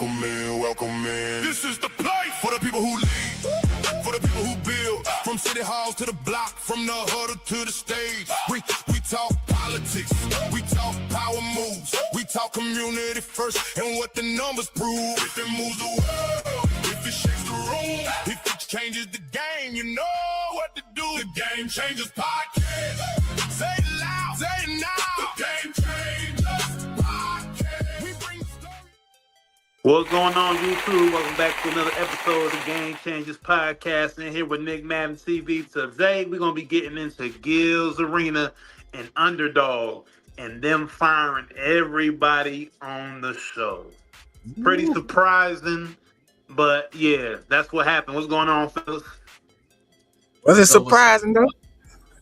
Welcome in. This is the place for the people who lead, for the people who build. From city halls to the block, from the huddle to the stage. We talk politics, we talk power moves, we talk community first and what the numbers prove. If it moves the world, if it shakes the room, if it changes the game, you know what to do. The Game Changers Podcast. Say it loud, say it now. The Game Changers Podcast. We bring the story. What's going on, YouTube? Welcome back to another episode of the Game Changers Podcast. And here with Nick Madden TV. Today, we're going to be getting into Gil's Arena and Underdog and them firing everybody on the show. Pretty surprising, but yeah, that's what happened. What's going on, fellas? Was it surprising, though?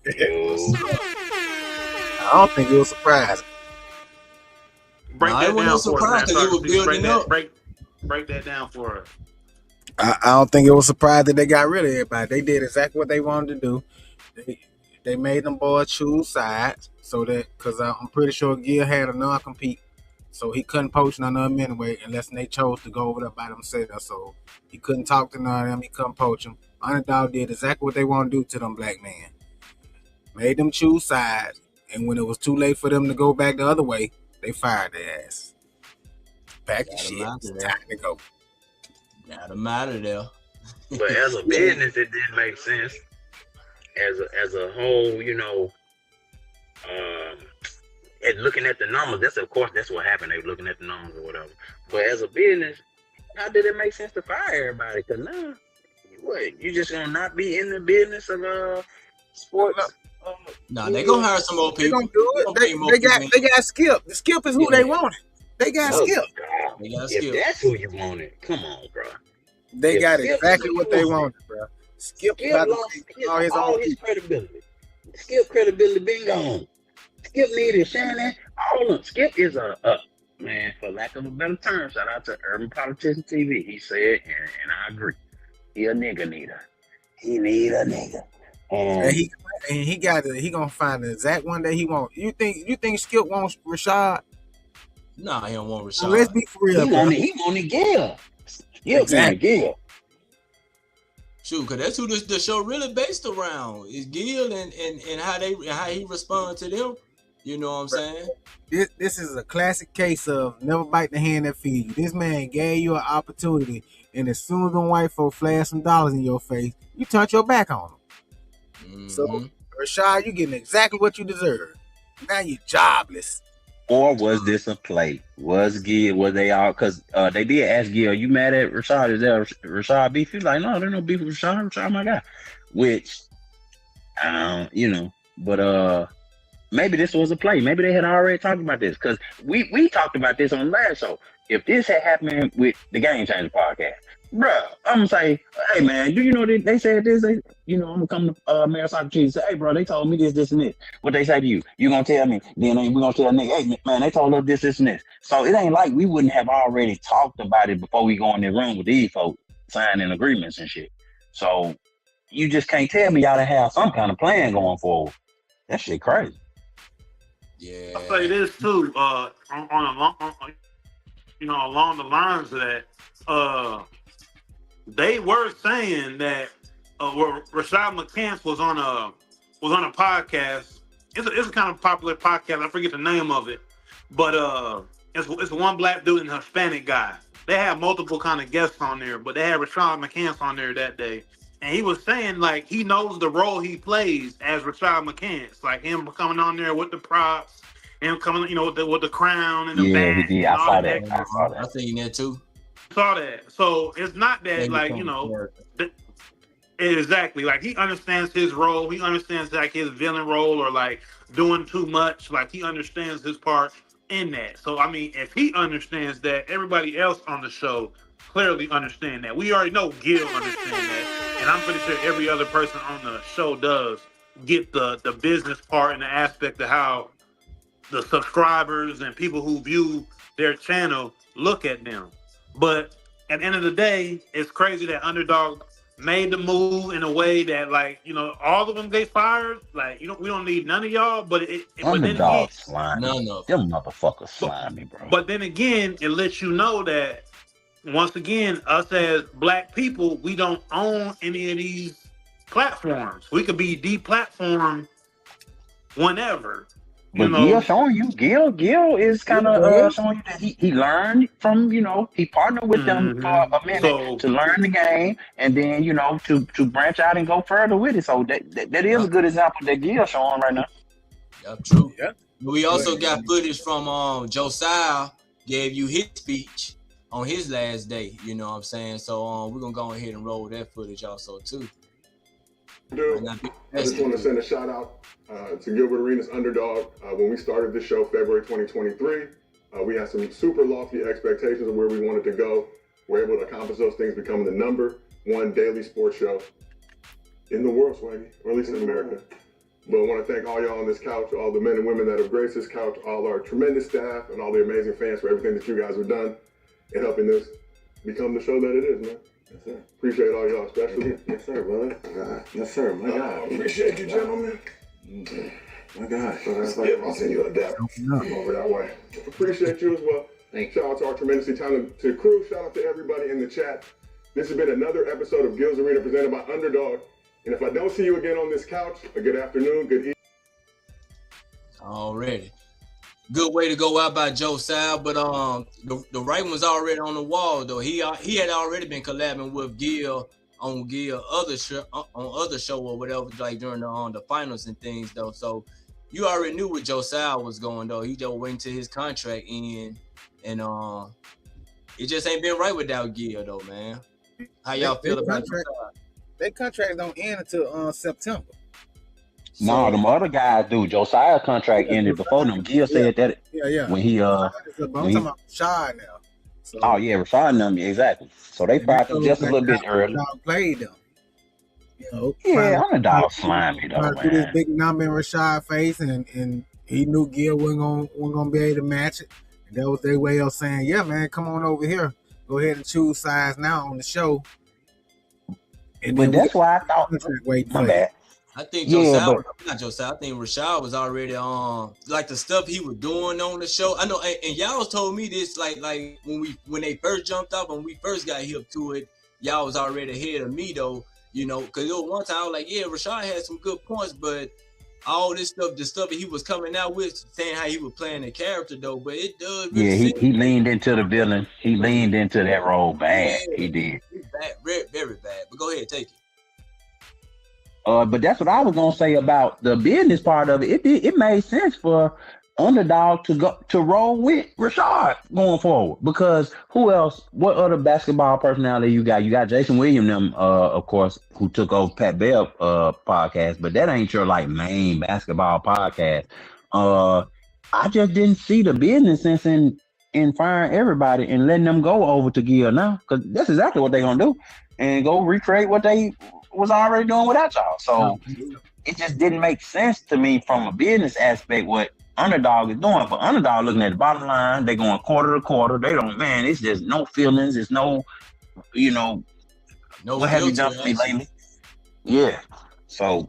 I don't think it was surprising. Break that down for us. It was building up. Break that down for us. I don't think it was surprised that they got rid of everybody. They did exactly what they wanted to do. They made them boys choose sides, so that because I'm pretty sure Gil had a non-compete, so he couldn't poach none of them anyway, unless they chose to go over there by themselves. So he couldn't talk to none of them. He couldn't poach them. Underdog did exactly what they want to do to them black men. Made them choose sides, and when it was too late for them to go back the other way, they fired their ass. Pack your shit. It's time to go. Got them out of there. But as a business, it didn't make sense. As a whole, you know, and looking at the numbers, that's what happened. They were looking at the numbers or whatever. But as a business, how did it make sense to fire everybody? Because now, what, you just gonna not be in the business of sports? Nah, they gonna hire some more people. They gonna do it. They got Skip. The Skip is who they wanted. They got Skip. God. If that's who you wanted, come on, bro. They got exactly what they wanted, bro. Skip lost all his credibility. Skip credibility been gone. Skip needed Shannon. All of them. Skip is a man, for lack of a better term. Shout out to Urban Politician TV. He said, and I agree. He a nigga needer. He need a nigga. And he gonna find the exact one that he wants. You think Skip wants Rashad? Nah, he don't want Rashad. So let's be for real. He wanted Gil. Exactly. Gil. Shoot, because that's who the show really based around is Gil and how he responds to them. You know what I'm saying? This is a classic case of never bite the hand that feeds you. This man gave you an opportunity, and as soon as them white folk flash some dollars in your face, you turn your back on them. Mm-hmm. So, Rashad, you're getting exactly what you deserve. Now you're jobless. Or was this a play? Was they all? Because they did ask Gil, you mad at Rashad? Is there Rashad beef? He's like, no, there's no beef with Rashad. Rashad, my guy. Which, but maybe this was a play. Maybe they had already talked about this. Because we talked about this on the last show. If this had happened with the Game Changer podcast, bro, I'm gonna say, hey man, do you know they said this? I'm gonna come to Mayor Soccer Cheese and say, hey bro, they told me this, and this. What they say to you? You gonna tell me? Then we gonna tell nigga, hey man, they told us this, and this. So it ain't like we wouldn't have already talked about it before we go in the room with these folks signing agreements and shit. So you just can't tell me y'all to have some kind of plan going forward. That shit crazy. Yeah. I'll say this too, along the lines of that, they were saying that Rashad McCants was on a podcast. It's a kind of popular podcast. I forget the name of it, but it's one black dude and a Hispanic guy. They had multiple kind of guests on there, but they had Rashad McCants on there that day, and he was saying like he knows the role he plays as Rashad McCants, like him coming on there with the props, him coming, with the crown and the band. Yeah, I saw that. I seen that too. Saw that. So it's not that exactly, like he understands his role. He understands like his villain role or like doing too much. Like he understands his part in that. So I mean, if he understands that, everybody else on the show clearly understand that. We already know Gil understands that, and I'm pretty sure every other person on the show does get the business part and the aspect of how the subscribers and people who view their channel look at them. But at the end of the day, it's crazy that Underdog made the move in a way that, like, all of them get fired. Like, we don't need none of y'all. But Underdog slimy. None of them motherfuckers slimy, bro. But then again, it lets you know that once again, us as black people, we don't own any of these platforms. We could be deplatformed whenever, you But Gil know. showing you, Gil is kind of showing you that he learned from, he partnered with them for a minute So to learn the game, and then to branch out and go further with it. So that is a good example that Gil showing right now. Yep, true. Yeah. But we also got footage from Josiah gave you his speech on his last day. You know what I'm saying? So we're gonna go ahead and roll that footage also too. Dude, I just want to send a shout out to Gilbert Arenas Underdog. When we started this show, February 2023, we had some super lofty expectations of where we wanted to go. We're able to accomplish those things, becoming the #1 daily sports show in the world, Swaggy, or at least in America. But I want to thank all y'all on this couch, all the men and women that have graced this couch, all our tremendous staff, and all the amazing fans for everything that you guys have done in helping this become the show that it is, man. Yes, sir. Appreciate all y'all, especially. Yes, sir, brother. Yes, sir. My God. Appreciate you, gentlemen. My God. I'll send you a dap. I'm over that way. Appreciate you as well. Shout out to our tremendously talented crew. Shout out to everybody in the chat. This has been another episode of Gil's Arena presented by Underdog. And if I don't see you again on this couch, a good afternoon, good evening. Already. Good way to go out by Josiah, but the writing was already on the wall though. He had already been collabing with Gil on Gil other show or whatever, like during the finals and things though. So you already knew what Josiah was going though. He just waiting till his contract in, and it just ain't been right without Gil though, man. How y'all feel about that? Their contract don't end until September. No, them other guys do. Josiah's contract ended before them. Gil said that when he I'm talking about Rashad now. So, Rashad and them, exactly. So they fired them just a little bit early. Played them. Underdog slimy though, man. Do this big number in Rashad face, and he knew Gil wasn't gonna be able to match it. And that was their way of saying, "Yeah, man, come on over here. Go ahead and choose sides now on the show." And but that's why I thought. My bad. I think Josiah, not Josiah. I think Rashad was already like the stuff he was doing on the show. I know, and y'all told me this like when they first jumped off, when we first got hip to it, y'all was already ahead of me though. Because there was one time I was like, yeah, Rashad had some good points, but all this stuff, the stuff that he was coming out with, saying how he was playing the character though, but it does. Really he leaned into the villain. He leaned into that role bad. Yeah, he did. Bad, very, very bad. But go ahead, take it. But that's what I was gonna say about the business part of it. It made sense for Underdog to roll with Rashad going forward, because who else? What other basketball personality you got? You got Jason Williams, them of course, who took over Pat Bell podcast, but that ain't your like main basketball podcast. I just didn't see the business sense in firing everybody and letting them go over to Gil now, because that's exactly what they're gonna do, and go recreate what they was already doing without y'all. So it just didn't make sense to me from a business aspect what Underdog is doing. But Underdog looking at the bottom line, they going quarter to quarter. They don't, man, it's just no feelings. It's no, no what have you done for me lately? Yeah. So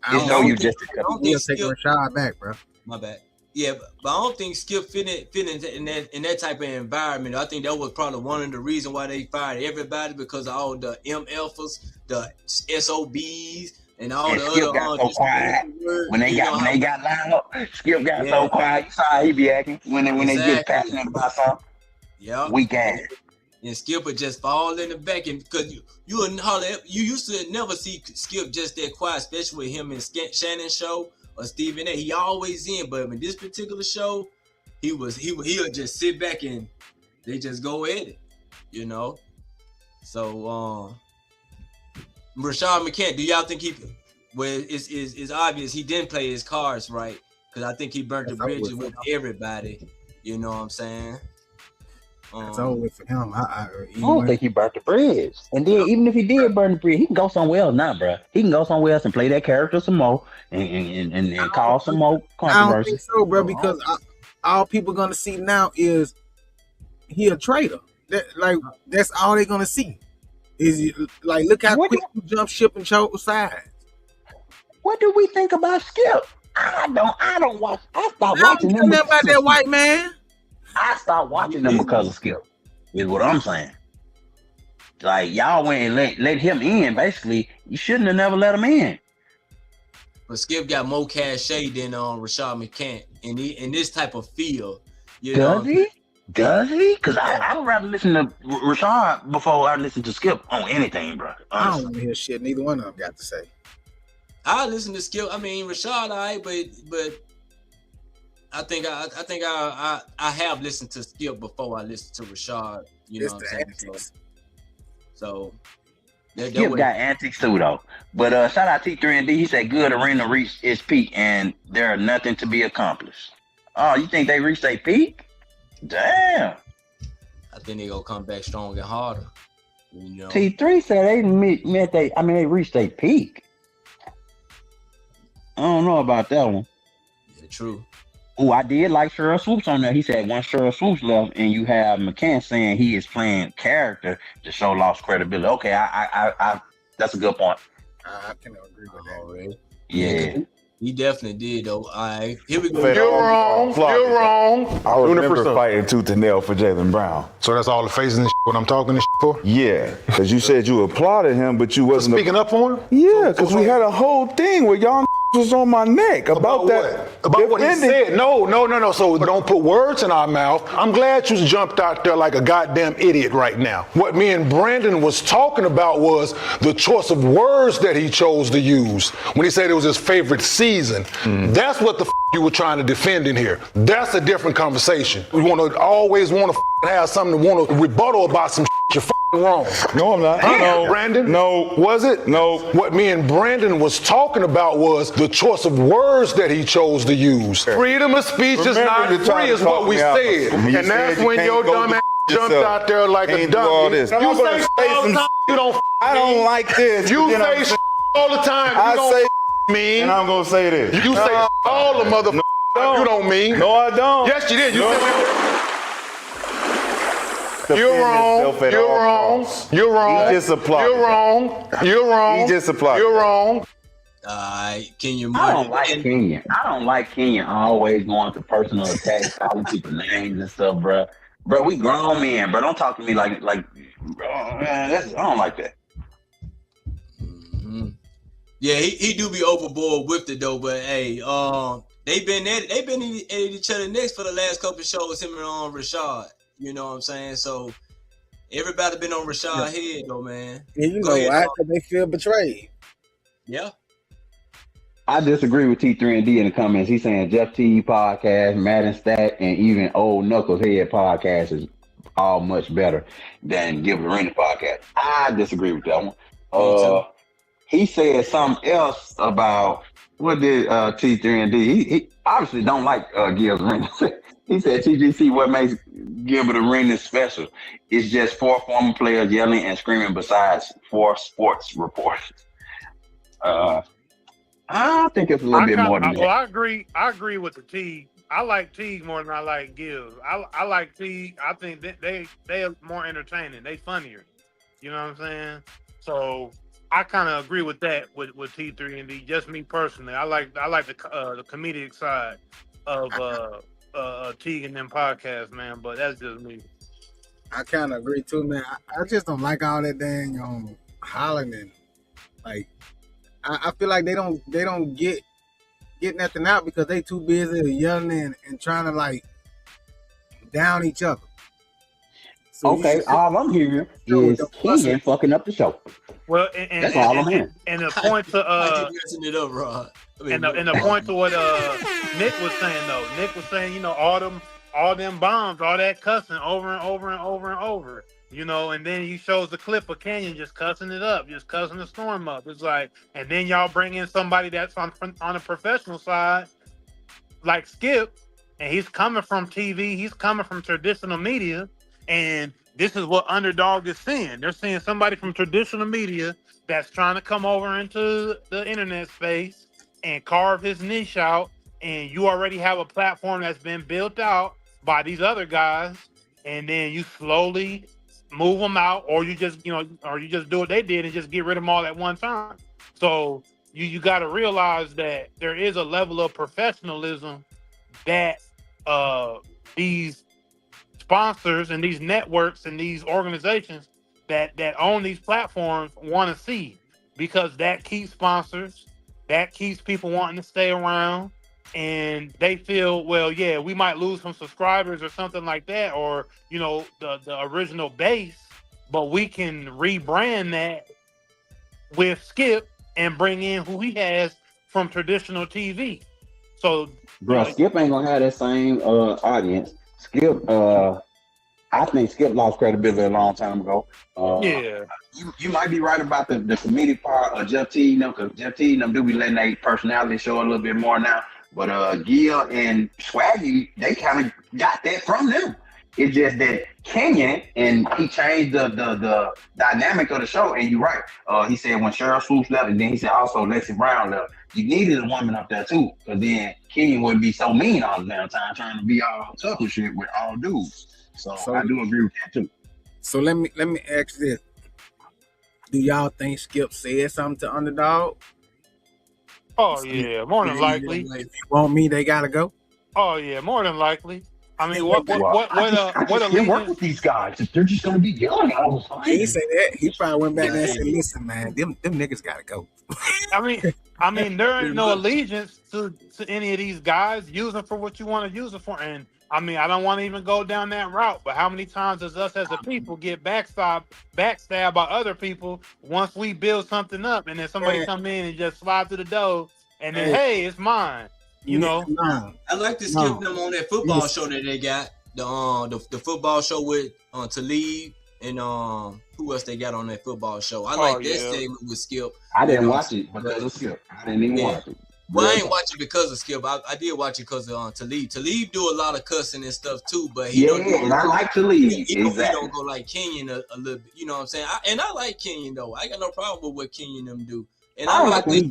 it's no you just take Rashad back, bro. My bad. Yeah, but I don't think Skip fit in that type of environment. I think that was probably one of the reasons why they fired everybody, because of all the MFs, the SOBs, and all the Skip other. Got so quiet when they got loud. Skip got so quiet. You saw how he be acting when they get passionate about something. Yeah, weak ass. And Skip would just fall in the back, and because you used to never see Skip just that quiet, especially with him and Shannon show. Or Stephen A. He always in, but in this particular show, he'll just sit back and they just go at it, So Rashad McCants, do y'all think it's obvious he didn't play his cards right? Because I think he burnt the bridges with everybody. You know what I'm saying? It's over for him. I don't think he burnt the bridge. And then even if he did burn the bridge, he can go somewhere else now, bro. He can go somewhere else and play that character some more and cause some more controversy. I don't think so, bro, because all people gonna see now is he a traitor. That's all they're gonna see. Is like, look how quick you jump ship and choke sides. What do we think about Skip? I don't watch. I stopped watching him about that white man. I stopped watching them because of Skip. is what I'm saying. Like y'all went and let him in. Basically, you shouldn't have never let him in. But Skip got more cachet than Rashad McCants in this type of field. Does he? Does he? Because I would rather listen to Rashad before I listen to Skip on anything, bro. Honestly. I don't want to hear shit neither one of them got to say. I listen to Skip. I mean Rashad, but I think I have listened to Skip before I listened to Rashad. You know what I'm saying? So Skip got antics too, though. But shout out T3 and D. He said, "Good arena reached its peak, and there are nothing to be accomplished." Oh, you think they reached their peak? Damn. I think they gonna come back strong and harder. You know? T3 said they reached their peak. I don't know about that one. Yeah, true. Oh, I did like Cheryl Swoops on there. He said once Cheryl Swoops left, and you have McCants saying he is playing character to show lost credibility. Okay, I that's a good point. I can agree with that. Already. Yeah. He definitely did, though. All right, here we go. You're wrong. You're wrong. I remember fighting tooth and nail for Jaylen Brown. So that's all the faces and shit what I'm talking this shit for? Yeah, because you said you applauded him, but you wasn't Speaking up for him? Yeah, because we had a whole thing where y'all was on my neck about that. What? About what he said? No. So don't put words in our mouth. I'm glad you jumped out there like a goddamn idiot right now. What me and Brandon was talking about was the choice of words that he chose to use when he said it was his favorite season. That's what the you were trying to defend in here. That's a different conversation. We always want to have something to want to rebuttal about some shit. You're wrong. No, I'm not. No, Brandon. No. Was it? No. What me and Brandon was talking about was the choice of words that he chose to use. Freedom of speech is not free, is what we said. And that's when your dumb ass jumped out there like a dummy. You say all the time, you don't. I don't like this. You say all the time. I say mean. And I'm gonna say this. You say all the motherfuckers. You don't mean. No, I don't. Yes, you did. You said. You're wrong. You're wrong. You're wrong. He just applauded. You're wrong. You're wrong. He just applauded. You're wrong. Kenyon. I don't like Kenyon. I don't like Kenyon always going to personal attacks, calling people names and stuff, bro. Bro, we grown men, bro. Don't talk to me like, bro, man, I don't like that. Mm-hmm. Yeah, he do be overboard with it though, but hey, they've been at each other next for the last couple of shows, him and Rashad. You know what I'm saying? So everybody been on Rashad's head though, man. Yeah, you know why? Because they feel betrayed. Yeah. I disagree with T3 and D in the comments. He's saying Jeff T podcast, Madden Stat, and even Old Knuckles Head podcast is all much better than Gilbert Arenas podcast. I disagree with that one. He said something else about what did T3 and D. He obviously don't like Gilbert Arenas. He said TGC, what makes Gilbert Arenas special is just 4 former players yelling and screaming besides 4 sports reporters. I think it's a little bit more than that. Well, I agree with the T. I like T more than I like Gibbs. I like T. I think they are more entertaining. They funnier. You know what I'm saying? So I kind of agree with that with T3 and D. Just me personally, I like the comedic side of Teague and them podcasts, man. But that's just me. I kind of agree too, man. I just don't like all that dang hollering and like. I feel like they don't get nothing out because they too busy yelling and trying to like down each other. So okay, all I'm hearing is Kenyon fucking up the show. Well, that's all I'm hearing. And the point to I keep messing it up, Rod. And the point to what Nick was saying though. Nick was saying, you know, all them bombs, all that cussing over and over and over and over. You know, and then he shows the clip of Kenyon just cussing it up, just cussing the storm up. It's like, and then y'all bring in somebody that's on a professional side, like Skip, and he's coming from TV, he's coming from traditional media, and this is what Underdog is seeing. They're seeing somebody from traditional media that's trying to come over into the internet space and carve his niche out, and you already have a platform that's been built out by these other guys, and then you slowly move them out, or you just do what they did and just get rid of them all at one time. So you got to realize that there is a level of professionalism that these sponsors and these networks and these organizations that own these platforms want to see, because that keeps sponsors, that keeps people wanting to stay around, and they feel, well, yeah, we might lose some subscribers or something like that, or the original base, but we can rebrand that with Skip and bring in who he has from traditional TV. So, bro, Skip ain't gonna have that same audience. Skip, I think Skip lost credibility a long time ago. yeah, you might be right about the comedic part of Jeff T, because Jeff T do be letting their personality show a little bit more now. But Gil and Swaggy, they kind of got that from them. It's just that Kenyon, and he changed the dynamic of the show. And you're right. He said when Cheryl Swoops left, and then he said also Lexi Brown left, you needed a woman up there too, because then Kenyon wouldn't be so mean all the damn time trying to be all tough and shit with all dudes. So I do agree with that too. So let me ask this: do y'all think Skip said something to Underdog? Oh yeah, more than likely. If you want me, they gotta go. Oh yeah, more than likely. I mean, I can't work with these guys if they're just gonna be yelling all the time. He didn't say that. He probably went back there and said, "Listen, man, them niggas gotta go." I mean, there ain't no allegiance to any of these guys. Use them for what you want to use them for. And I mean, I don't want to even go down that route. But how many times does us as a people get backstabbed by other people once we build something up, and then somebody come in and just slide through the door, and then hey, it's mine. You know. I like to skip them on that football show that they got. The football show with Talib and who else they got on that football show. I like that segment with Skip. I didn't watch it because of Skip. I didn't even watch it. Well, I ain't watch it because of Skip. I did watch it because of Talib. Talib do a lot of cussing and stuff too, but he don't. And I like Talib. He don't go like Kenyon a little bit. You know what I'm saying? I like Kenyon though. I got no problem with what Kenyon them do. And I like this.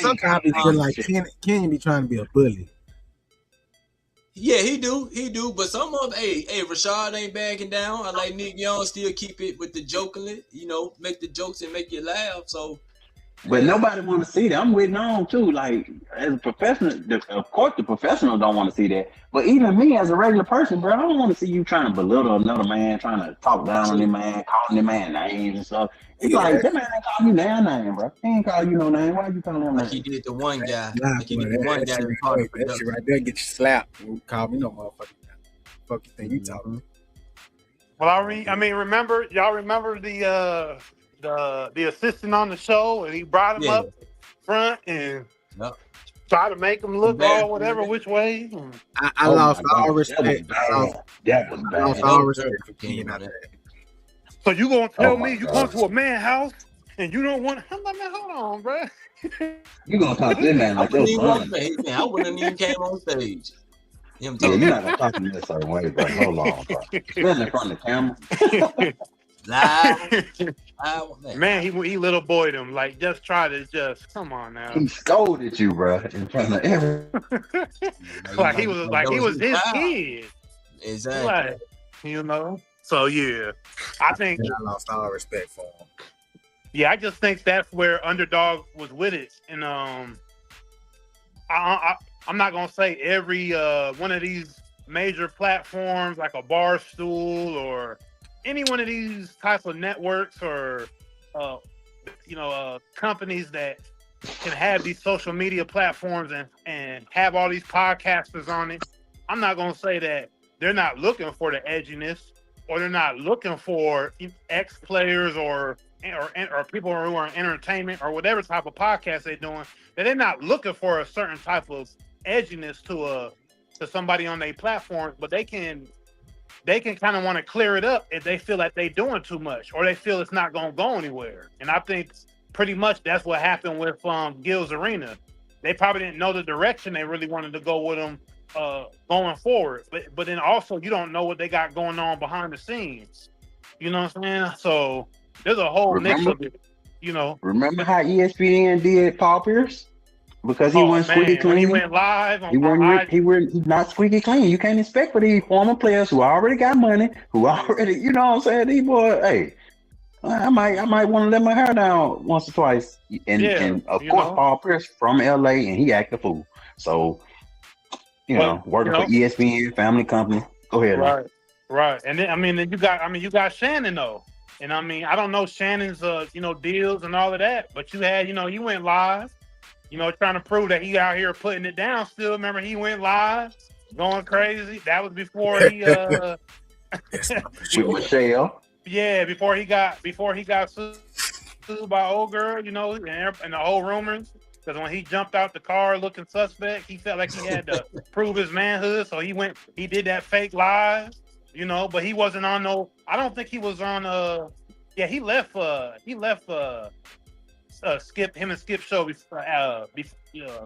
Sometimes I feel like Kenyon be trying to be a bully. Yeah, he do. But some of them, hey, Rashad ain't backing down. I like Nick Young still keep it with the joking, make the jokes and make you laugh. So, but nobody want to see that. I'm with on too. Like as a professional, of course the professionals don't want to see that. But even me as a regular person, bro, I don't want to see you trying to belittle another man, trying to talk down on him, man, calling him man names and stuff. It's like that man ain't call you damn name, bro. He ain't call you no name. Why you calling him like he did the one guy? That shit right there get you slapped. You call me no motherfucker. Fuck you think you talking? Well, I mean, remember the assistant on the show, and he brought him up front and try to make him look all whatever which way. I lost all respect. That was bad. I lost all respect for Kenyon out there. So you gonna tell me you going to a man's house and you don't want? I'm like, man, hold on, bro. You gonna talk to that man like your son? I wouldn't even came on stage. You're not gonna talk to me a certain way, bro. Hold on, bro. Stand in front of the camera. Man, he little boyed him. Like, just try to come on now. He scolded you, bro, in front of everyone. like he was his kid. Exactly. Like, So yeah, I think I lost all respect for him. Yeah, I just think that's where Underdog was with it, and I'm not gonna say every one of these major platforms like a Barstool or any one of these types of networks or companies that can have these social media platforms and have all these podcasters on it. I'm not gonna say that they're not looking for the edginess, or they're not looking for ex-players or people who are in entertainment or whatever type of podcast they're doing, that they're not looking for a certain type of edginess to somebody on their platform, but they can kind of want to clear it up if they feel like they're doing too much or they feel it's not going to go anywhere. And I think pretty much that's what happened with Gil's Arena. They probably didn't know the direction they really wanted to go with them going forward, but then also you don't know what they got going on behind the scenes. You know what I'm saying? So there's a whole mix of it. Remember how ESPN did Paul Pierce because he wasn't squeaky clean. When he went live, he's not squeaky clean. You can't expect for these former players who already got money, who already, you know what I'm saying? These boys, hey, I might want to let my hair down once or twice. And of course, Paul Pierce from LA, and he act a fool. So. Working for ESPN, family company. Go ahead. Right, right. And then then you got Shannon though. And I don't know Shannon's deals and all of that, but you had, he went live, trying to prove that he out here putting it down still. Remember he went live, going crazy. That was before he With Michelle. yeah, before he got sued by old girl, and the whole rumors. Because when he jumped out the car looking suspect, he felt like he had to prove his manhood. So he did that fake live, but he wasn't on I don't think he was on he left Skip him and Skip show before,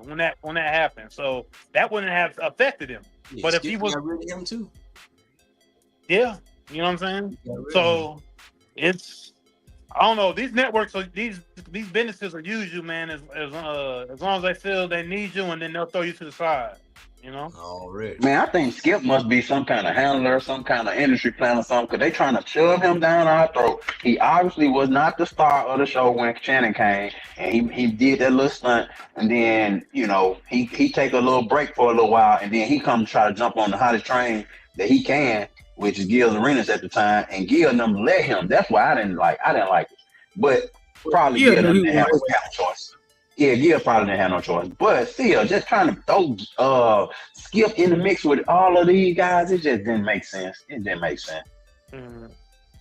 when that happened. So that wouldn't have affected him. Yeah, but Skip if he was got rid of him too. Yeah, you know what I'm saying? So it's I don't know. These networks or these businesses will use you, man, as long as they feel they need you, and then they'll throw you to the side. Already. Man, I think Skip must be some kind of handler, some kind of industry plan or something, because they trying to shove him down our throat. He obviously was not the star of the show when Shannon came, and he did that little stunt, and then, he take a little break for a little while, and then he come try to jump on the hottest train that he can, which is Gil's Arenas at the time, and Gil and them let him. That's why I didn't like it. But probably Gil didn't have no choice. Yeah, Gil probably didn't have no choice. But still, just trying to throw Skip in the mix with all of these guys, it just didn't make sense. Mm-hmm.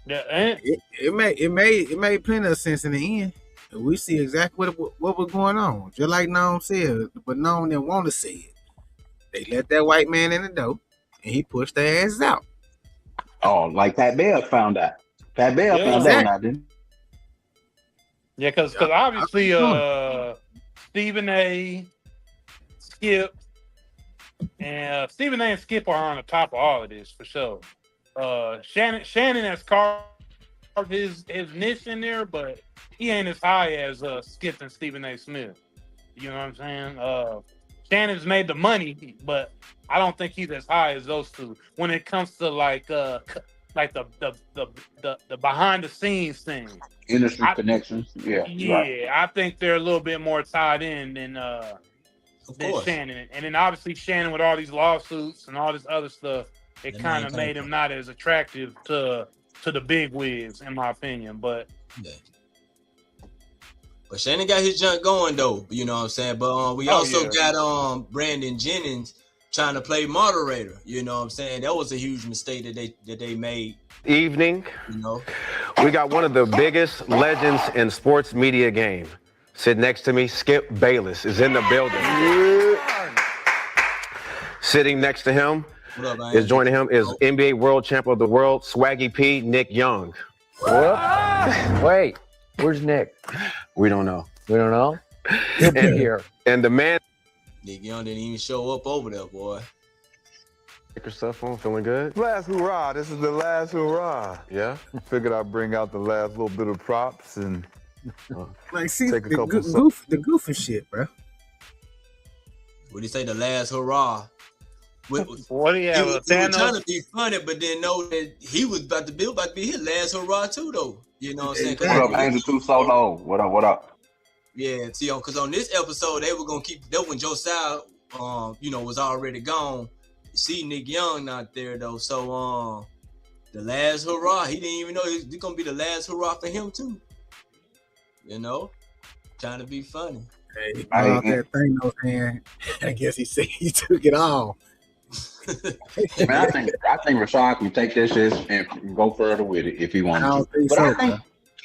Yeah, it made plenty of sense in the end. We see exactly what was going on. Just like Noam said, but Noam didn't want to see it. They let that white man in the door, and he pushed their asses out. Oh, like Pat Bell found out. Pat Bell found out, didn't he? Yeah, because obviously Stephen A, Skip, and Stephen A and Skip are on the top of all of this for sure. Shannon has carved his niche in there, but he ain't as high as Skip and Stephen A. Smith. You know what I'm saying? Shannon's made the money, but I don't think he's as high as those two when it comes to like the behind the scenes thing. Industry connections. Yeah. Yeah, right. I think they're a little bit more tied in than Shannon. And then obviously Shannon with all these lawsuits and all this other stuff, it kind of made him not as attractive to the big wigs, in my opinion. But Shannon got his junk going though, you know what I'm saying? But we also got Brandon Jennings trying to play moderator, you know what I'm saying? That was a huge mistake that they made. Evening. We got one of the biggest legends in sports media game. Sit next to me, Skip Bayless is in the building. Sitting next to him joining him is NBA World Champion of the World, Swaggy P, Nick Young. Wait, where's Nick? We don't know. We don't know? He'll be here. And the man. Nick Young didn't even show up over there, boy. Take your stuff on, feeling good? Last hurrah. This is the last hurrah. Yeah? Figured I'd bring out the last little bit of props and see take a couple the goof and shit, bro. What do you say, the last hurrah? What do you have? He was trying to be funny, but then know that he was about to be his last hurrah too, though. You know what I'm saying? What up, Angel 2 Solo? What up? Yeah, see, because on this episode, they were gonna keep that when Josiah, was already gone. See Nick Young not there though, so the last hurrah, he didn't even know it's gonna be the last hurrah for him too. Trying to be funny. Hey, that thing though, man. I guess he said he took it all. Man, I think Rashad can take that shit and go further with it if he wanted to. But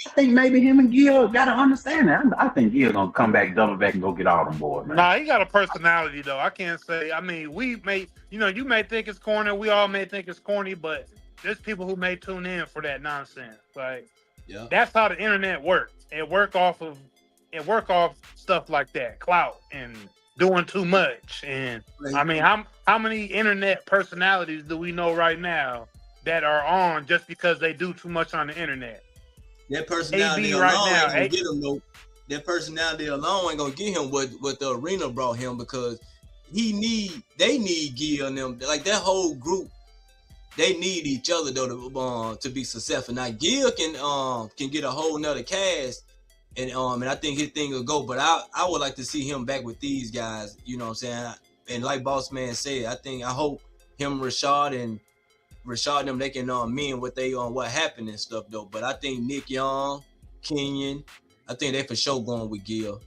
I think maybe him and Gil gotta understand that. I think Gil gonna come back, double back, and go get all them boys, man. Nah, he got a personality though. I can't say. I mean, we may, you may think it's corny. We all may think it's corny, but there's people who may tune in for that nonsense. Like, that's how the internet works. It work off stuff like that, clout and doing too much. And I mean, how many internet personalities do we know right now that are on just because they do too much on the internet? That personality alone ain't gonna get him no. That personality alone ain't gonna get him what the arena brought him, because they need Gil and them, like that whole group. They need each other though to be successful. Now Gil can get a whole nother cast, and I think his thing will go. But I would like to see him back with these guys. You know what I'm saying? And like Boss Man said, I hope him, Rashad, and Rashad and them, they can mean what they what happened and stuff though. But I think Nick Young, Kenyon, I think they for sure going with Gil.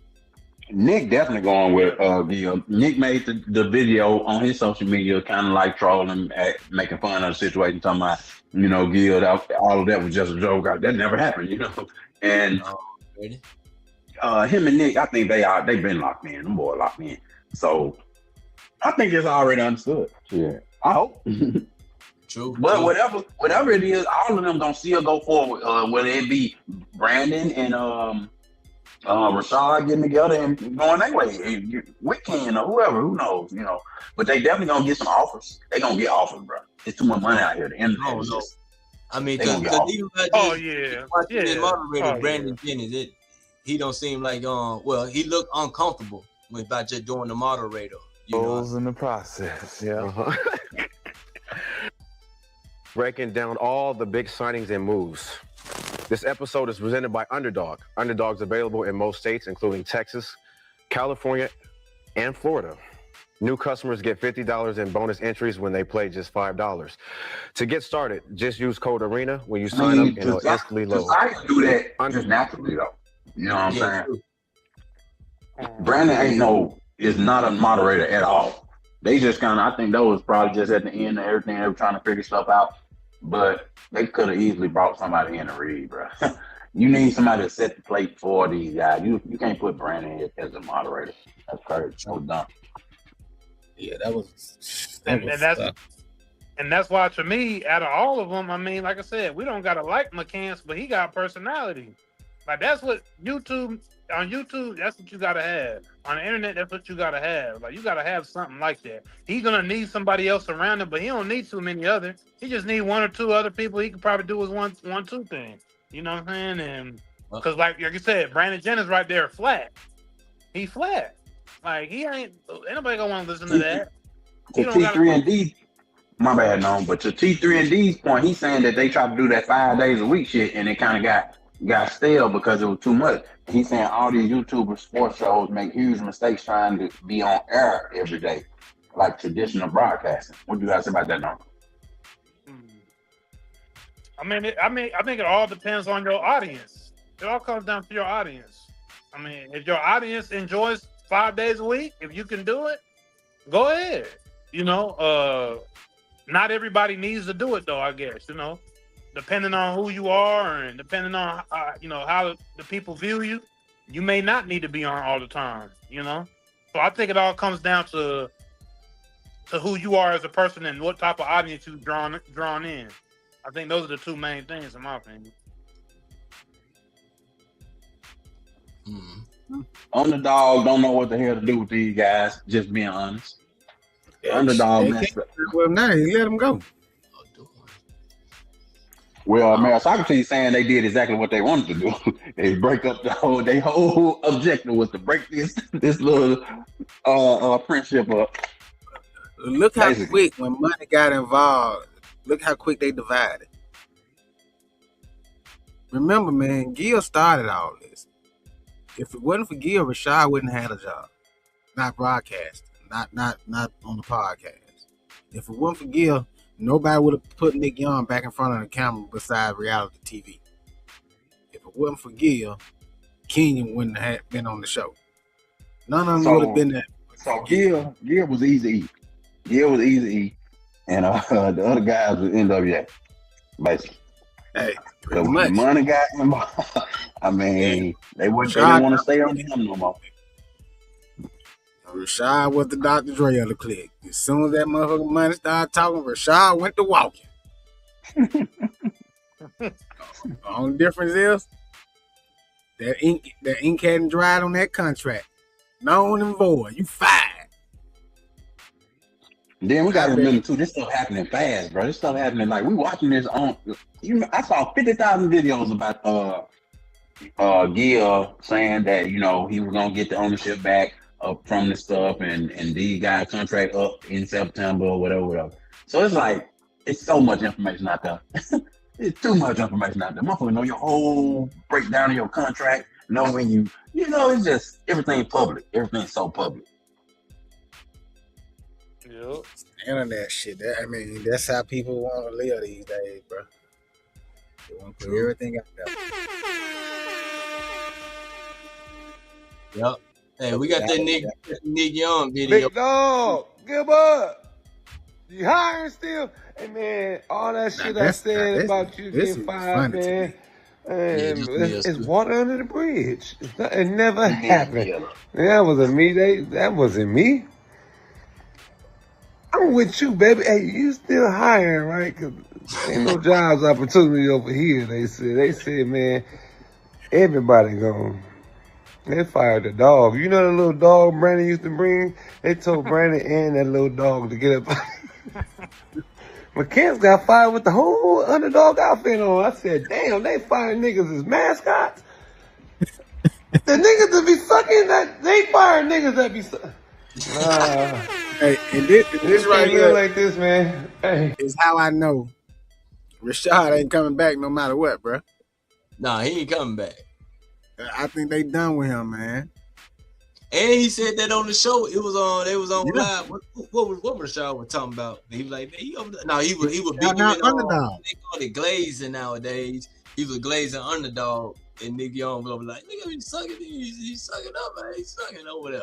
Nick definitely going with Gil. Nick made the video on his social media, kind of like trolling, making fun of the situation, talking about, you know, Gil, all of that was just a joke. That never happened, you know. And him and Nick, I think they've been locked in. Them boys locked in. So I think it's already understood. Yeah, I hope. True. But whatever it is, all of them gonna still go forward. Whether it be Brandon and Rashad getting together and going that way, with Ken or whoever, who knows, you know. But they definitely gonna get some offers. They gonna get offers, bro. It's too much money out here. The internet is just. I mean, because even yeah. moderator Brandon Jennings, he don't seem like well, he looked uncomfortable about just doing the moderator. Goals in the process, yeah. Breaking down all the big signings and moves. This episode is presented by Underdog. Underdog's available in most states, including Texas, California, and Florida. New customers get $50 in bonus entries when they play just $5. To get started, just use code ARENA when you sign up and it'll instantly load. I can do that just naturally, though. You know what I'm saying? Brandon is not a moderator at all. They just kind of, I think that was probably just at the end of everything. They were trying to figure stuff out. But they could have easily brought somebody in to read, bro. You need somebody to set the plate for these guys. You can't put Brandon as a moderator. That's crazy. So dumb. Yeah, that was and that's why, to me, out of all of them, I mean, like I said, we don't gotta like McCants, but he got personality. Like that's what on YouTube, that's what you gotta have. On the internet, that's what you gotta have. Like you gotta have something like that. He's gonna need somebody else around him, but he don't need too many others. He just need one or two other people. He could probably do his one, two thing. You know what I'm saying? And because like you said, Brandon Jennings right there, flat. He flat. Like he ain't nobody gonna want to listen to that. To T3 and D, my bad, no, but to T3 and D's point, he's saying that they tried to do that 5 days a week shit, and it kind of got stale because it was too much. He's saying all these YouTubers, sports shows make huge mistakes trying to be on air every day, like traditional broadcasting. What do you guys say about that, now? I think it all depends on your audience. It all comes down to your audience. I mean, if your audience enjoys 5 days a week, if you can do it, go ahead. You know, not everybody needs to do it though, I guess, you know. Depending on who you are and depending on how the people view you, you may not need to be on all the time, you know. So I think it all comes down to who you are as a person and what type of audience you've drawn in. I think those are the two main things in my opinion. Underdog don't know what the hell to do with these guys, just being honest. Underdog messed up. Well, now he let him go. Well, man, Socrates saying they did exactly what they wanted to do. They break up their whole objective was to break this little friendship up. Look how quick when money got involved. Look how quick they divided. Remember, man, Gil started all this. If it wasn't for Gil, Rashad wouldn't have had a job. Not broadcasting. Not on the podcast. If it wasn't for Gil, nobody would have put Nick Young back in front of the camera beside reality TV. If it wasn't for Gil, Kenyon wouldn't have been on the show. None of them would have been there. So Gil was easy. Gil was easy, and the other guys was NWA, basically. Hey, pretty much. Money got involved. I mean, they didn't want to stay on him no more. Rashad was the Dr. Dre of the clique. As soon as that motherfucking money started talking, Rashad went to walking. The only difference is that ink hadn't dried on that contract. Known and void. You fired. Then we got to remember too, this stuff happening fast, bro. This stuff happening like we watching this on. I saw 50,000 videos about Gil saying that he was gonna get the ownership back from the stuff, and these guys contract up in September or whatever. So it's like it's so much information out there. It's too much information out there. Motherfucker know your whole breakdown of your contract. Know when it's just everything public. Everything's so public. Yep. Internet shit. I mean, that's how people want to live these days, bro. They want to put everything out there. Yep. Hey, we got that Nick Young video. Big dog, Gilbert. You hiring still? Hey man, all that shit I said about you getting fired, man. It's water under the bridge. It never happened. That wasn't me. That wasn't me. I'm with you, baby. Hey, you still hiring, right? Cause ain't no jobs opportunity over here. They said, man, everybody gone. They fired the dog. You know the little dog Brandon used to bring? They told Brandon and that little dog to get up. McCants got fired with the whole underdog outfit on. I said, damn, they fired niggas as mascots? The niggas that be sucking, they fire niggas that be sucking. Hey, and this right here, like this, man. Hey. is how I know Rashad ain't coming back no matter what, bro. Nah, he ain't coming back. I think they done with him, man. And he said that on the show. They was on live. What Rashad was talking about? He was like, man, he over there. No, he was beating him in underdog. They call it glazing nowadays. He was glazing underdog, and Nick Young was over like, nigga, he's sucking up, man. He's sucking over there.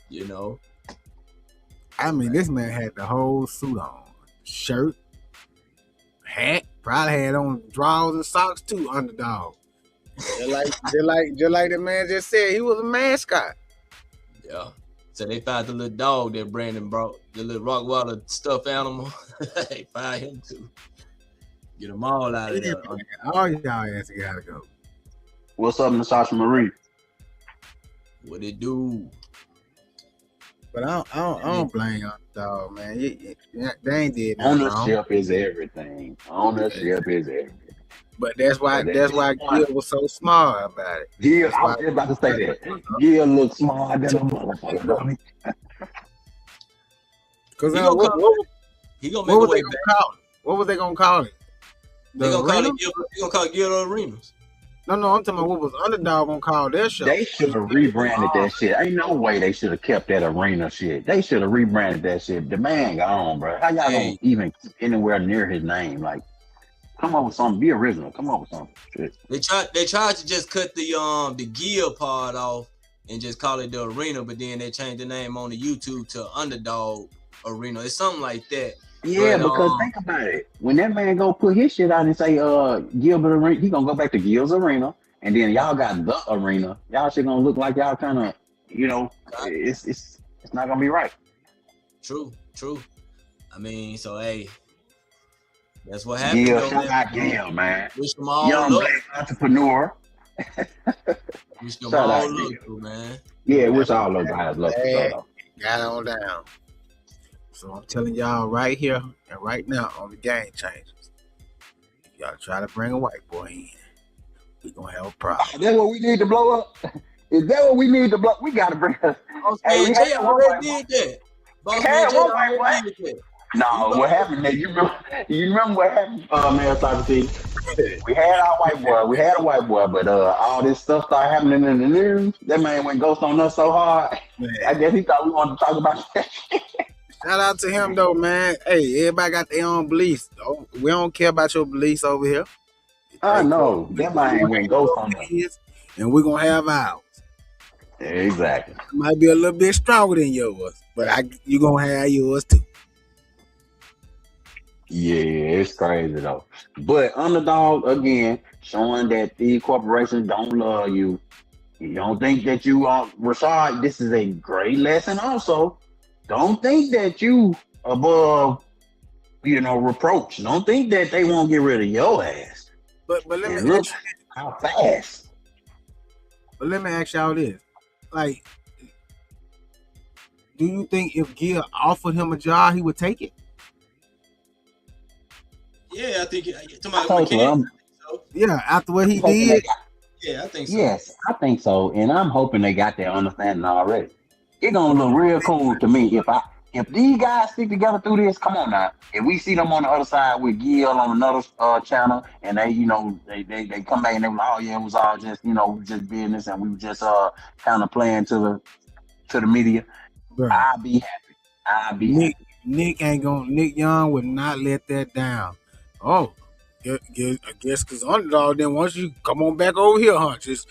You know. I mean, this man had the whole suit on, shirt, hat, probably had on drawers and socks too. Underdog. Just like the man just said, he was a mascot. Yeah. So they fired the little dog that Brandon brought, the little Rottweiler stuffed animal. They fired him too. Get them all out of there. All y'all ass gotta go. What's up, Natasha Marie? What it do? But I don't blame Underdog, man. They ain't did nothing Ownership is everything. Ownership is everything. But that's why Gil was so smart about it. Gil, I was just about to say that. Gil looks smarter than a motherfucker. Because he gonna make a way back. What was they gonna call it? They gonna call it Gil Arenas. No, I'm talking about what was Underdog gonna call their show. They should have rebranded that shit. Ain't no way they should have kept that arena shit. They should have rebranded that shit. The man gone, bro. How y'all gonna even keep anywhere near his name? Like, come up with something. Be original. Come up with something. Shit. They tried to just cut the Gil part off and just call it the arena, but then they changed the name on the YouTube to Underdog Arena. It's something like that. Yeah, but, because think about it. When that man go put his shit out and say Gilbert Arena, he gonna go back to Gil's Arena, and then y'all got the arena. Y'all shit gonna look like y'all kind of, it's not gonna be right. True. I mean, so hey, that's what happened. Gil, shout out Gil, man. Wish them all young luck. black entrepreneur. Wish them all luck, man. Yeah, wish all those guys luck. Got on down. So I'm telling y'all right here and right now on the Game Changers, if y'all try to bring a white boy in, we gonna have a problem. Is that what we need to blow up? Is that what we need to blow? We gotta bring us. Hey, Jay already did that. Boss man Jay already did that. No, what happened there? You remember what happened, man, Socrates? We had our white boy. We had a white boy, but all this stuff started happening in the news. That man went ghost on us so hard. Man. I guess he thought we wanted to talk about that. Shout out to him though, man. Hey, everybody got their own beliefs. We don't care about your beliefs over here. I know. That man went ghost on us. And we're gonna have ours. Exactly. It might be a little bit stronger than yours, but you gonna have yours too. Yeah, it's crazy though. But Underdog, again, showing that these corporations don't love you. You don't think that you are Rashad. This is a great lesson also. Don't think that you above, reproach. Don't think that they won't get rid of your ass. But let me look how fast. But let me ask y'all this. Like, do you think if Gil offered him a job, he would take it? Yeah, I think yeah, after what he did. Yeah, I think so. Yes, I think so. And I'm hoping they got that understanding already. It's gonna look real cool to me if these guys stick together through this. Come on now, if we see them on the other side with Gil on another channel, and they come back and they were like, oh yeah, it was all just just business, and we were just kind of playing to the media. Right. I'll be happy. I'll be happy. Nick Young would not let that down. Oh, I guess because Underdog then once you come on back over here, huh? Just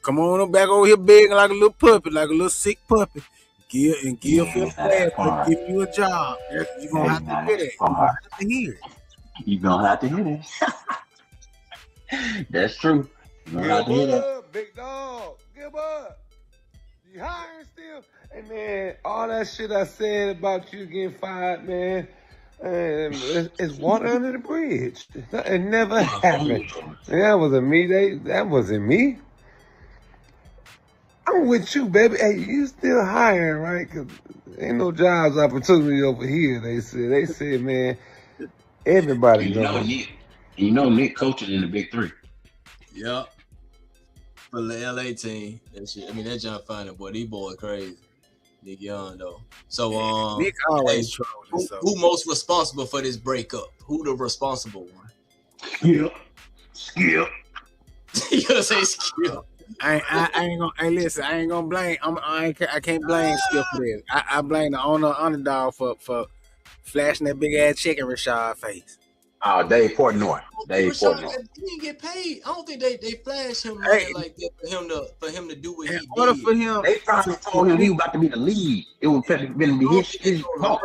come on back over here begging like a little puppy, like a little sick puppy. Gil feel bad for giving you a job. You're gonna have to hear that. You're gonna have to hear it. You're gonna have to hear that. That's true. You're gonna have to hear that. Big dog. Give up. You hiring still? Hey man, all that shit I said about you getting fired, man. It's water under the bridge. It never happened. That wasn't me. That wasn't me. I'm with you, baby. Hey, you still hiring, right? Cause ain't no jobs opportunity over here. They said, man, everybody knows. Nick coaches in the Big Three. Yep. For the LA team, that shit. I mean, that John Finer, boy, these boys crazy. Nick Young though. So Nick always trolling. Who most responsible for this breakup? Who the responsible one? Skip. You gonna say Skip? I ain't gonna. Hey, listen, I ain't gonna blame. I can't blame Skip for this. I blame the owner Underdog for flashing that big ass check in Rashad face. Oh, Dave Portnoy. He didn't get paid. I don't think they flashed him like that for him to do what he did. For him, they probably told him he was about to be the lead. It was going to be his fault.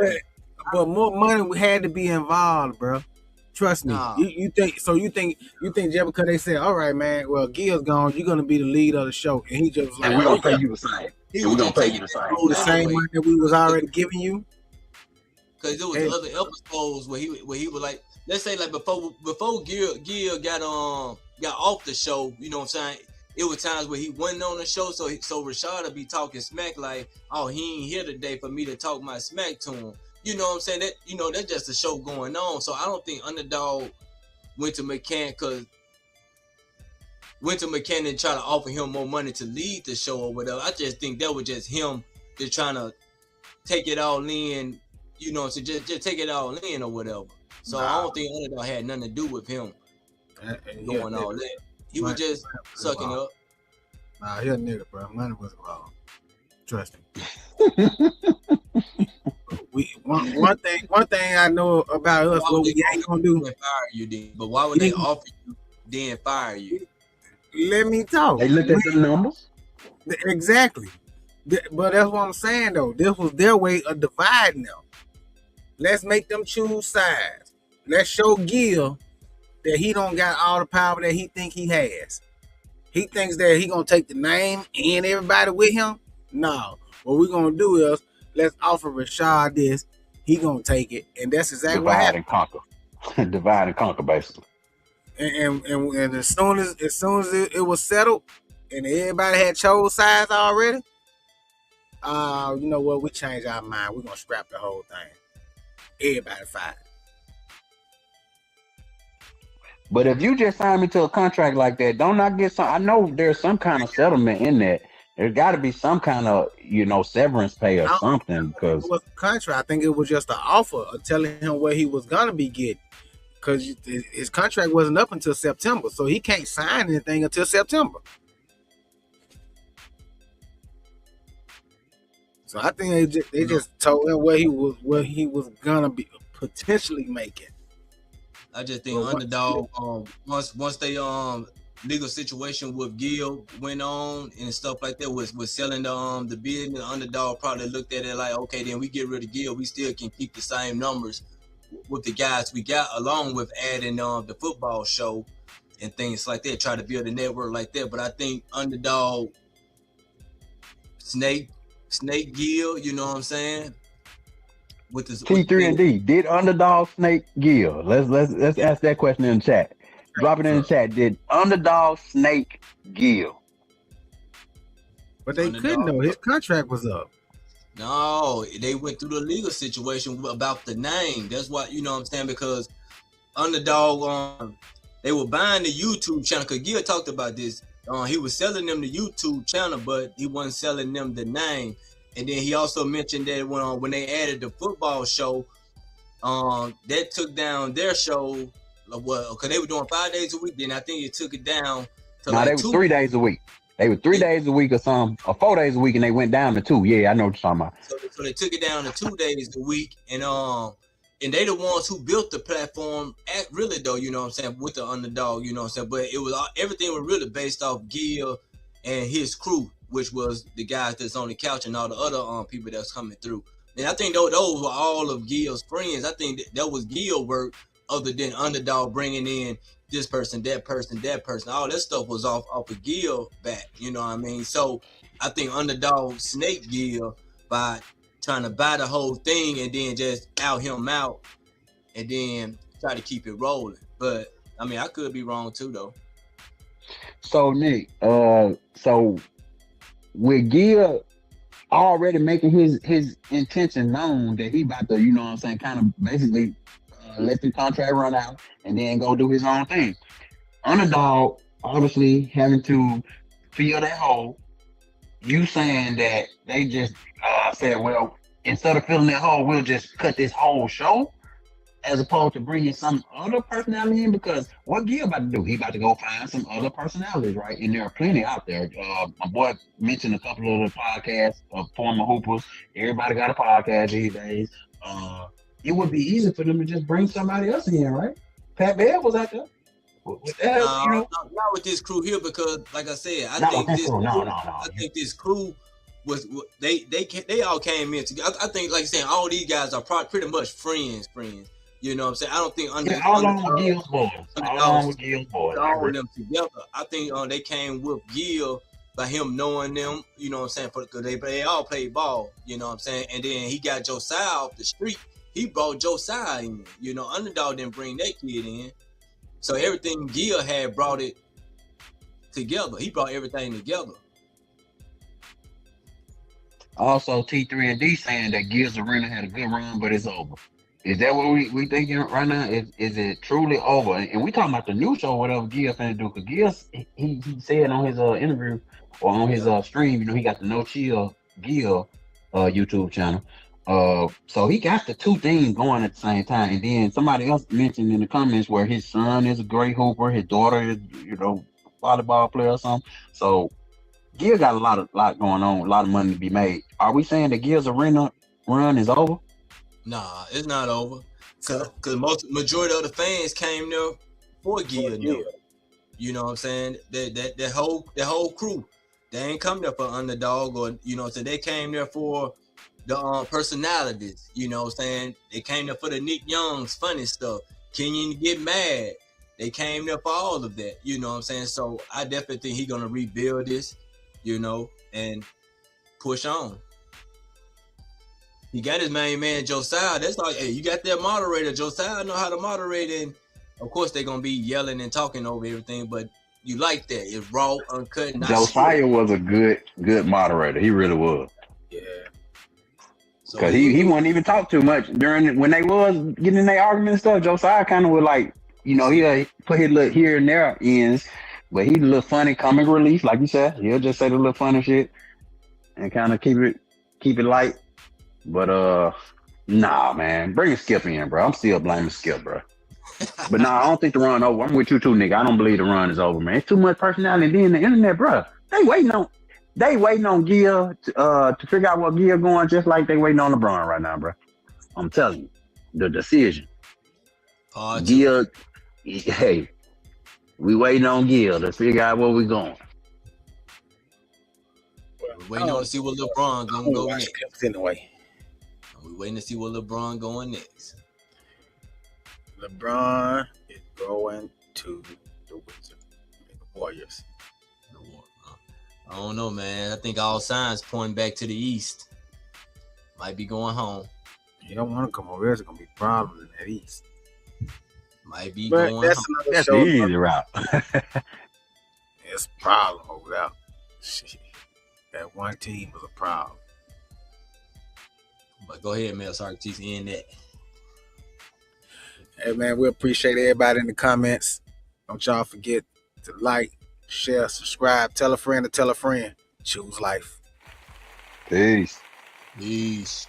But more money had to be involved, bro. Trust me. Nah. You think just because they said, all right, man, well, Gil's gone, you're gonna be the lead of the show, and he just was like, we're gonna pay you the same. We're gonna pay you the same. The same money that we was already giving you. Because there was other episodes where he was like, let's say like before Gil got off the show, you know what I'm saying? It was times where he wasn't on the show, so Rashad would be talking smack like, oh, he ain't here today for me to talk my smack to him. You know what I'm saying? That that's just a show going on. So I don't think Underdog went to McCants and try to offer him more money to lead the show or whatever. I just think that was just him just trying to take it all in, you know, so just take it all in or whatever. So I don't think Underdog had nothing to do with him doing all that. He was just sucking up. Nah, he a nigga, bro. Money was wrong. Trust me. One thing I know about us, what we ain't gonna do. Fire you then, but why would they offer you then fire you? Let me talk. They looked at the numbers. Exactly. But that's what I'm saying though. This was their way of dividing them. Let's make them choose sides. Let's show Gil that he don't got all the power that he think he has. He thinks that he gonna take the name and everybody with him. No. What we're gonna do is let's offer Rashad this. He gonna take it, and that's exactly what happened. Divide and conquer, basically. And as soon as it was settled, and everybody had chose sides already, you know what? We changed our mind. We're gonna scrap the whole thing. Everybody fired. But if you just sign me to a contract like that, don't I get some? I know there's some kind of settlement in that. There's got to be some kind of, severance pay or something. Because it was a contract. I think it was just an offer of telling him what he was gonna be getting. Because his contract wasn't up until September, so he can't sign anything until September. So I think they just told him what he was gonna be potentially making. I just think Underdog, once they legal situation with Gil went on and stuff like that was selling the bid, the Underdog probably looked at it like, okay, then we get rid of Gil, we still can keep the same numbers with the guys we got, along with adding the football show and things like that, try to build a network like that. But I think Underdog snake Gil, you know what I'm saying? With this T3 and D, did Underdog snake Gil? Let's ask that question in the chat. Drop it in the chat. Did Underdog snake Gil? But they couldn't know. His contract was up. No, they went through the legal situation about the name. That's what, you know what I'm saying? Because Underdog, they were buying the YouTube channel. Because Gil talked about this. He was selling them the YouTube channel, but he wasn't selling them the name. And then he also mentioned that when they added the football show, that took down their show. Well, because they were doing 5 days a week. Then I think it took it down to they was 3 days a week. They were 3 days a week or something, or 4 days a week, and they went down to 2. Yeah, I know what you're talking about. So they took it down to 2 days a week, and they the ones who built the platform really though, you know what I'm saying, with the underdog, you know what I'm saying. But it was everything was really based off Gil and his crew, which was the guys that's on the couch and all the other people that's coming through. And I think those were all of Gil's friends. I think that was Gil work, other than underdog bringing in this person, that person, that person. All that stuff was off of Gil back, you know what I mean? So I think underdog snaked Gil by trying to buy the whole thing and then just out him out and then try to keep it rolling. But I mean, I could be wrong too though. So Nick, so with Gil already making his intention known that he about to, you know what I'm saying, kind of basically let the contract run out and then go do his own thing. Underdog obviously having to fill that hole. You saying that they just said, well, instead of filling that hole, we'll just cut this whole show, as opposed to bringing some other personality in? Because what Gil about to do? He about to go find some other personalities, right? And there are plenty out there. My boy mentioned a couple of the podcasts of former hoopers. Everybody got a podcast these days. It would be easy for them to just bring somebody else in, right? Pat Bev was out there. With that, you know? Not with this crew here, because like I said, I think this crew was they all came in together. I think, like you're saying, all these guys are pretty much friends. You know what I'm saying? I don't think all along with Gil's boys. All of them together. I think they came with Gil by him knowing them, you know what I'm saying, because they all played ball, you know what I'm saying? And then he got Josiah off the street. He brought Josiah in. You know, Underdog didn't bring that kid in. So everything Gil had brought it together. He brought everything together. Also, T3 and D saying that Gil's Arena had a good run, but it's over. Is that what we thinking right now? Is it truly over? And we talking about the new show, whatever Gil finna do. Because Gil, he said on his interview or on his stream, you know, he got the No Chill Gil YouTube channel. So he got the two things going at the same time. And then somebody else mentioned in the comments where his son is a great hooper, his daughter is, you know, volleyball player or something. So Gil got a lot going on, a lot of money to be made. Are we saying that Gil's Arena run is over? Nah, it's not over. Cause majority of the fans came there for Gil. You know what I'm saying? That whole crew, they ain't come there for Underdog, or you know what I'm saying, they came there for the personalities, you know what I'm saying? They came there for the Nick Young's funny stuff. Kenyon Get Mad. They came there for all of that, you know what I'm saying? So I definitely think he's gonna rebuild this, you know, and push on. He got his main man Josiah. That's like, hey, you got that moderator. Josiah know how to moderate, and of course they're gonna be yelling and talking over everything, but you like that. It's raw, uncut. Josiah was a good moderator. He really was. Yeah. Because he wouldn't even talk too much when they was getting in their argument and stuff. Josiah kind of would, like, you know, he'll put his little here and there ends, but he's a little funny comic relief, like you said. He'll just say the little funny shit and kind of keep it light. But nah, man, bring Skip in, bro. I'm still blaming Skip, bro. But nah, I don't think the run over. I'm with you too, nigga. I don't believe the run is over, man. It's too much personality. And then the internet, bro. They waiting on Gil to figure out what Gil going, just like they waiting on LeBron right now, bro. I'm telling you, the decision. Gil, hey, we waiting on Gil to figure out where we going. We're waiting on to see what LeBron gonna go next. Anyway. We're waiting to see what LeBron going next. LeBron is going to the Warriors. I don't know, man. I think all signs pointing back to the East. Might be going home. He don't want to come over here. There's going to be problems in that East. Might be but going that's home. That's the easy route. It's a problem over there. Shit. That one team was a problem. But go ahead, man. Sorry to end that. Hey, man, we appreciate everybody in the comments. Don't y'all forget to like, share, subscribe, tell a friend to tell a friend. Choose life. Peace. Peace.